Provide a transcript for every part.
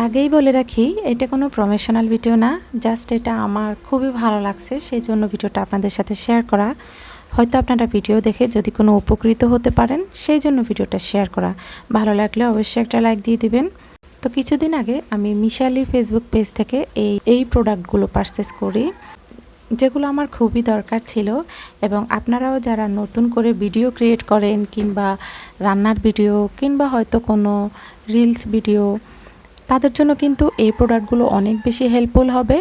আগেই বলে রাখি, এটা কোনো প্রমোশনাল ভিডিও না, জাস্ট এটা আমার খুবই ভালো লাগছে, সেই জন্য ভিডিওটা আপনাদের সাথে শেয়ার করা। হয়তো আপনারা ভিডিও দেখে যদি কোনো উপকৃত হতে পারেন, সেই জন্য ভিডিওটা শেয়ার করা। ভালো লাগলে অবশ্যই একটা লাইক দিয়ে দিবেন। তো কিছুদিন আগে আমি মিশালি ফেসবুক পেজ থেকে এই প্রোডাক্টগুলো পারচেস করি, যেগুলো আমার খুবই দরকার ছিল। এবং আপনারাও যারা নতুন করে ভিডিও ক্রিয়েট করেন, কিংবা রান্নার ভিডিও, কিংবা হয়তো কোনো রিলস ভিডিও, তাদের জন্য কিন্তু এই প্রোডাক্টগুলো অনেক বেশি হেল্পফুল হবে।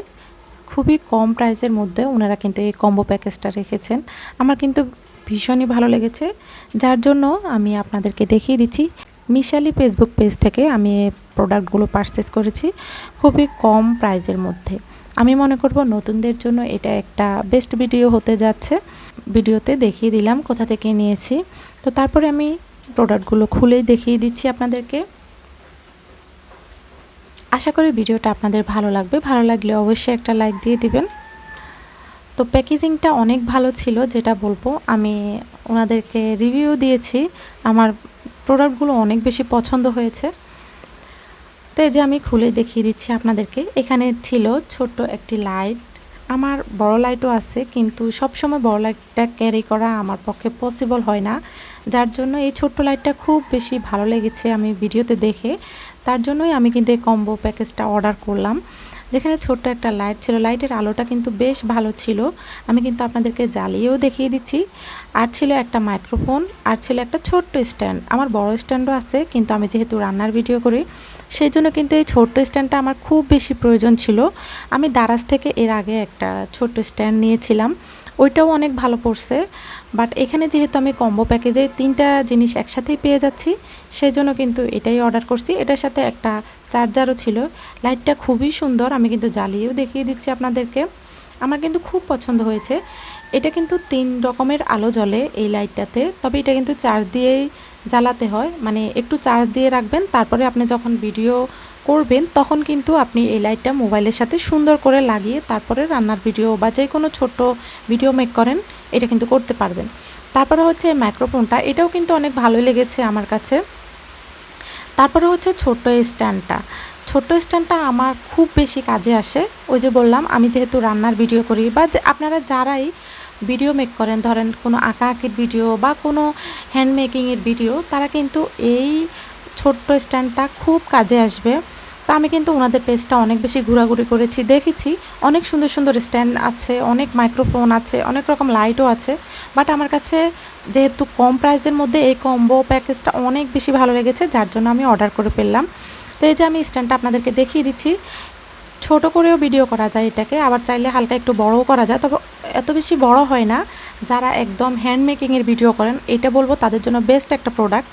খুবই কম প্রাইসের মধ্যে ওনারা কিন্তু এই কম্বো প্যাকেজটা রেখেছেন। আমার কিন্তু ভীষণই ভালো লেগেছে, যার জন্য আমি আপনাদেরকে দেখিয়ে দিচ্ছি। মিশালি ফেসবুক পেজ থেকে আমি এই প্রোডাক্টগুলো পারচেস করেছি খুবই কম প্রাইসের মধ্যে। আমি মনে করব নতুনদের জন্য এটা একটা বেস্ট ভিডিও হতে যাচ্ছে। ভিডিওতে দেখিয়ে দিলাম কোথা থেকে নিয়েছি। তো তারপরে আমি প্রোডাক্টগুলো খুলেই দেখিয়ে দিচ্ছি আপনাদেরকে। আশা করি ভিডিওটা আপনাদের ভালো লাগবে। ভালো লাগলে অবশ্যই একটা লাইক দিয়ে দিবেন। তো প্যাকেজিংটা অনেক ভালো ছিল, যেটা বলবো। আমি ওনাদেরকে রিভিউ দিয়েছি, আমার প্রোডাক্টগুলো অনেক বেশি পছন্দ হয়েছে। তো এই যে আমি খুলে দেখিয়ে দিচ্ছি আপনাদেরকে। এখানে ছিল ছোট্ট একটি লাইট। আমার বড় লাইটও আছে, কিন্তু সবসময় বড় লাইটটা ক্যারি করা আমার পক্ষে পসিবল হয় না, যার জন্য এই ছোট্ট লাইটটা খুব বেশি ভালো লেগেছে আমি ভিডিওতে দেখে। তার জন্যই আমি কিন্তু এই কম্বো প্যাকেজটা অর্ডার করলাম। যেখানে ছোট্ট একটা লাইট ছিল, লাইটের আলোটা কিন্তু বেশ ভালো ছিল। আমি কিন্তু আপনাদেরকে জ্বালিয়েও দেখিয়ে দিচ্ছি। আর ছিল একটা মাইক্রোফোন, আর ছিল একটা ছোট্ট স্ট্যান্ড। আমার বড় স্ট্যান্ডও আছে, কিন্তু আমি যেহেতু রান্নার ভিডিও করি, সেই জন্য কিন্তু এই ছোট্ট স্ট্যান্ডটা আমার খুব বেশি প্রয়োজন ছিল। আমি দারাজ থেকে এর আগে একটা ছোট্ট স্ট্যান্ড নিয়েছিলাম, ওইটাও অনেক ভালো পড়ছে। বাট এখানে যেহেতু আমি কম্বো প্যাকেজে 3টা জিনিস একসাথেই পেয়ে যাচ্ছি, সেই জন্য কিন্তু এটাই অর্ডার করছি। এটার সাথে একটা চার্জারও ছিল। লাইটটা খুবই সুন্দর, আমি কিন্তু জ্বালিয়েও দেখিয়ে দিচ্ছি আপনাদেরকে। আমার কিন্তু খুব পছন্দ হয়েছে। এটা কিন্তু 3 রকমের আলো জ্বলে এই লাইটটাতে, তবে এটা কিন্তু চার্জ দিয়েই জ্বালাতে হয়। মানে একটু চার্জ দিয়ে রাখবেন, তারপরে আপনি যখন ভিডিও করবেন তখন কিন্তু আপনি এই লাইটটা মোবাইলের সাথে সুন্দর করে লাগিয়ে তারপরে রান্নার ভিডিও বা যে কোনো ছোট্ট ভিডিও মেক করেন, এটা কিন্তু করতে পারবেন। তারপরে হচ্ছে মাইক্রোফোনটা, এটাও কিন্তু অনেক ভালোই লেগেছে আমার কাছে। তারপরে হচ্ছে ছোট্ট স্ট্যান্ডটা। ছোট্ট স্ট্যান্ডটা আমার খুব বেশি কাজে আসে। ওই যে বললাম, আমি যেহেতু রান্নার ভিডিও করি, বা আপনারা যারাই ভিডিও মেক করেন, ধরেন কোনো আঁকাআঁকির ভিডিও বা কোনো হ্যান্ড মেকিংয়ের ভিডিও, তারা কিন্তু এই ছোট্ট স্ট্যান্ডটা খুব কাজে আসবে। তা আমি কিন্তু ওনাদের পেজটা অনেক বেশি ঘোরাঘুরি করেছি, দেখেছি অনেক সুন্দর সুন্দর স্ট্যান্ড আছে, অনেক মাইক্রোফোন আছে, অনেক রকম লাইটও আছে। বাট আমার কাছে যেহেতু কম প্রাইসের মধ্যে এই কম্বো প্যাকেজটা অনেক বেশি ভালো লেগেছে, যার জন্য আমি অর্ডার করে ফেললাম। তো এই যে আমি স্ট্যান্ডটা আপনাদেরকে দেখিয়ে দিচ্ছি। ছোট করেও ভিডিও করা যায় এটাকে, আবার চাইলে হালকা একটু বড়ও করা যায়, তবে এত বেশি বড় হয় না। যারা একদম হ্যান্ড মেকিংয়ের ভিডিও করেন, এটা বলবো তাদের জন্য বেস্ট একটা প্রোডাক্ট।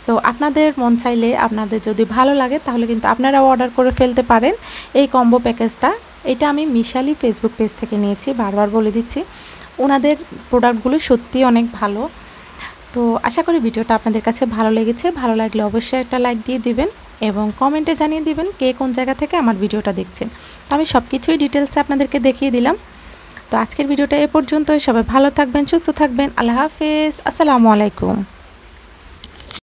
তো আপনাদের মন চাইলে, আপনাদের যদি ভালো লাগে, তাহলে কিন্তু আপনারাও অর্ডার করে ফেলতে পারেন এই কম্বো প্যাকেজটা। এটা আমি মিশালি ফেসবুক পেজ থেকে নিয়েছি, বারবার বলে দিচ্ছি। ওনাদের প্রোডাক্টগুলো সত্যিই অনেক ভালো। তো আশা করি ভিডিওটা আপনাদের কাছে ভালো লেগেছে। ভালো লাগলে অবশ্যই একটা লাইক দিয়ে দিবেন এবং কমেন্টে জানিয়ে দিবেন কে কোন জায়গা থেকে আমার ভিডিওটা দেখছেন। তো আমি সব কিছুই ডিটেলসে আপনাদেরকে দেখিয়ে দিলাম। তো আজকের ভিডিওটা এ পর্যন্তই। সবাই ভালো থাকবেন, সুস্থ থাকবেন। আল্লাহ হাফেজ, আসসালামু আলাইকুম।